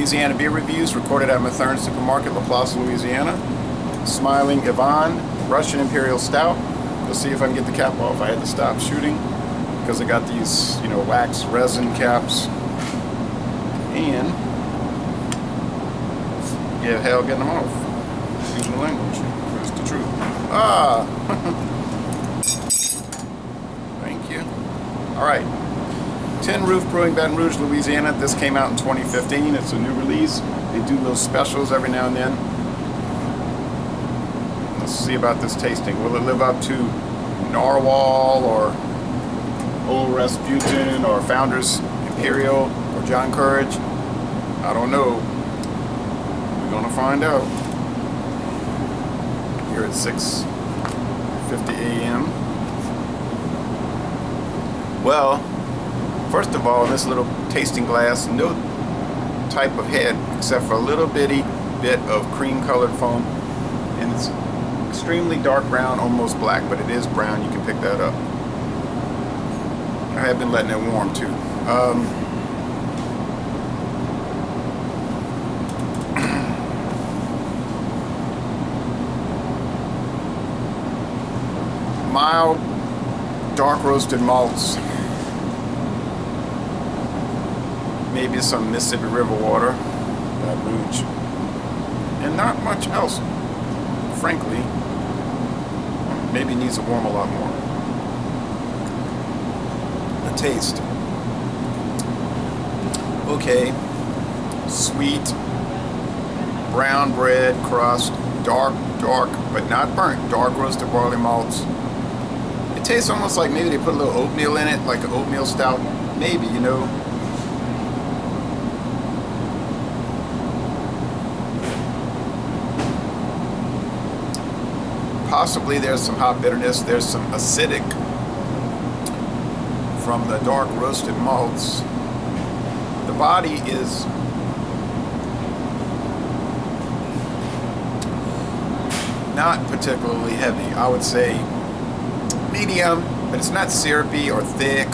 Louisiana Beer Reviews, recorded at Mathern Supermarket, La Place, Louisiana. Smiling Yvonne, Russian Imperial Stout. Let's see if I can get the cap off. I had to stop shooting because I got these, wax resin caps. And, yeah, hell getting them off. Using the language. That's the truth. Thank you. All right. Tin Roof Brewing, Baton Rouge, Louisiana. This came out in 2015. It's a new release. They do little specials every now and then. Let's see about this tasting. Will it live up to Narwhal or Old Rasputin or Founders Imperial or John Courage? I don't know. We're gonna find out. Here at 6:50 a.m. Well, first of all, in this little tasting glass, no type of head except for a little bitty bit of cream colored foam, and it's extremely dark brown, almost black, but it is brown. You can pick that up. I have been letting it warm too. Mild, dark roasted malts. Maybe some Mississippi River water, Baton Rouge, and not much else, frankly. Maybe it needs to warm a lot more. The taste. Okay, sweet, brown bread crust, dark, but not burnt, dark roasted barley malts. It tastes almost like maybe they put a little oatmeal in it, like an oatmeal stout, maybe, Possibly there's some hop bitterness, there's some acidic from the dark roasted malts. The body is not particularly heavy. I would say medium, but it's not syrupy or thick.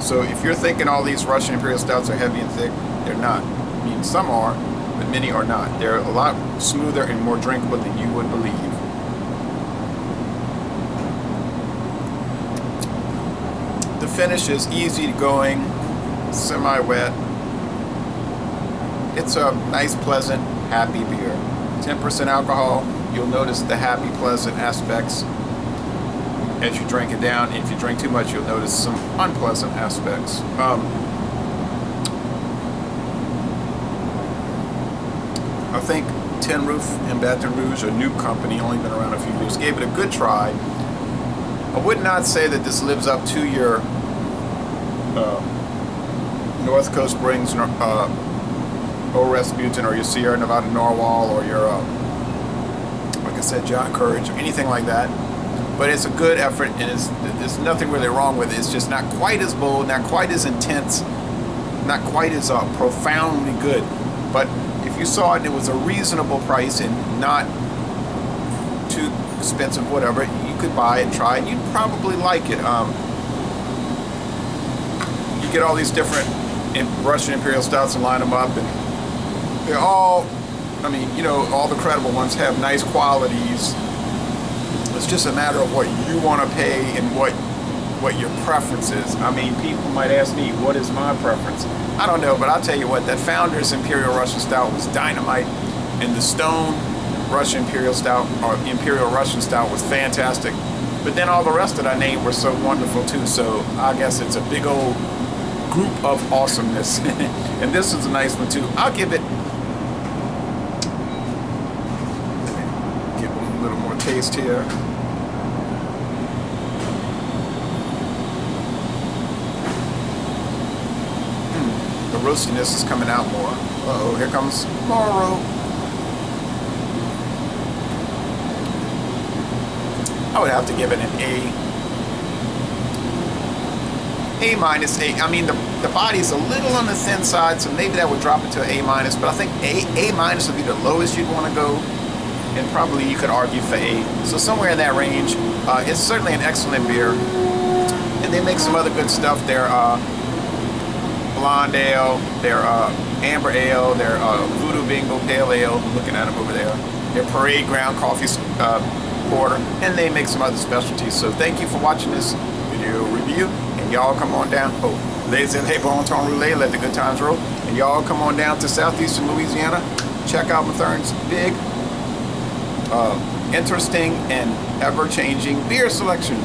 So if you're thinking all these Russian Imperial Stouts are heavy and thick, they're not. I mean, some are, but many are not. They're a lot smoother and more drinkable than you would believe. The finish is easy going, semi-wet. It's a nice, pleasant, happy beer. 10% alcohol. You'll notice the happy, pleasant aspects as you drink it down. And if you drink too much, you'll notice some unpleasant aspects. I think Tin Roof in Baton Rouge, a new company, only been around a few years, gave it a good try. I would not say that this lives up to your North Coast Brings Old Rasputin or your Sierra Nevada Narwhal or your, like I said, John Courage or anything like that. But it's a good effort, and there's nothing really wrong with it. It's just not quite as bold, not quite as intense, not quite as profoundly good. But if you saw it, it was a reasonable price and not too expensive, whatever, you could buy it and try it, and you'd probably like it. You get all these different Russian Imperial Stouts and line them up, and they're all, all the credible ones have nice qualities. It's just a matter of what you want to pay and what your preference is. I mean, people might ask me, what is my preference? I don't know, but I'll tell you what, that Founders Imperial Russian Stout was dynamite, and the Stone Russian Imperial Stout, or Imperial Russian Stout, was fantastic. But then all the rest that I named were so wonderful too, so I guess it's a big old group of awesomeness. And this is a nice one too. I'll give it, give a little more taste here. The roastiness is coming out more. Uh-oh, here comes Morrow. I would have to give it an A minus. I mean, the body's a little on the thin side, so maybe that would drop it to an A minus, but I think A minus would be the lowest you'd want to go, and probably you could argue for A. So somewhere in that range. It's certainly an excellent beer, and they make some other good stuff there. Blonde Ale, their Amber Ale, their Voodoo Bingo Pale Ale. I'm looking at them over there. Their Parade Ground Coffee Porter, and they make some other specialties. So thank you for watching this video review, and y'all come on down. Oh, ladies and hey, bon temps roulette, let the good times roll. And y'all come on down to southeastern Louisiana. Check out Mathurin's big, interesting, and ever-changing beer selection.